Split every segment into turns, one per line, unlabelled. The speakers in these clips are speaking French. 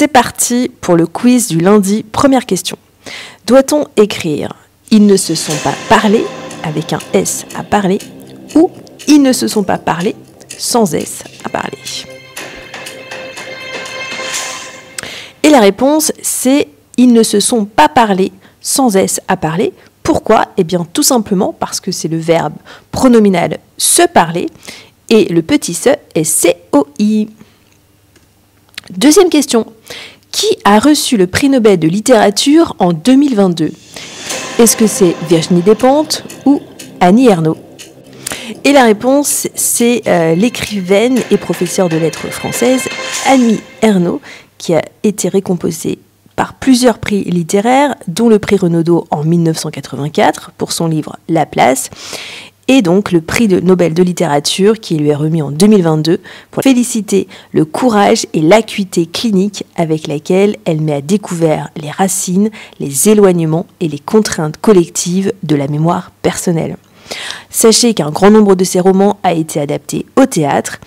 C'est parti pour le quiz du lundi. Première question. Doit-on écrire « Ils ne se sont pas parlé » avec un S à parler ou « Ils ne se sont pas parlé » sans S à parler? Et la réponse, c'est « Ils ne se sont pas parlé » sans S à parler. Pourquoi? Eh bien, tout simplement parce que c'est le verbe pronominal « se parler » et le petit « se » est COI. Deuxième question. Qui a reçu le prix Nobel de littérature en 2022? Est-ce que c'est Virginie Despentes ou Annie Ernaux? Et la réponse, c'est l'écrivaine et professeure de lettres française Annie Ernaux, qui a été récompensée par plusieurs prix littéraires, dont le prix Renaudot en 1984 pour son livre La Place, et donc le prix Nobel de littérature qui lui est remis en 2022 pour féliciter le courage et l'acuité clinique avec laquelle elle met à découvert les racines, les éloignements et les contraintes collectives de la mémoire personnelle. Sachez qu'un grand nombre de ses romans a été adapté au théâtre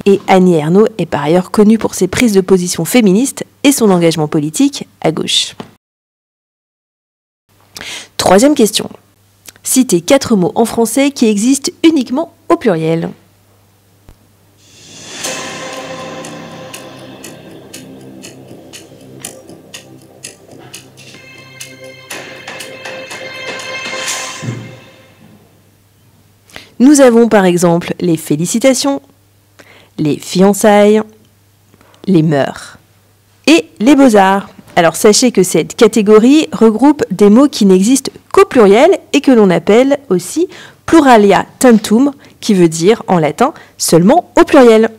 et Annie Ernaux est par ailleurs connue pour ses prises de position féministes et son engagement politique à gauche. Troisième question. Citez 4 mots en français qui existent uniquement au pluriel. Nous avons par exemple les félicitations, les fiançailles, les mœurs et les beaux-arts. Alors sachez que cette catégorie regroupe des mots qui n'existent qu'au pluriel et que l'on appelle aussi pluralia tantum, qui veut dire en latin seulement au pluriel.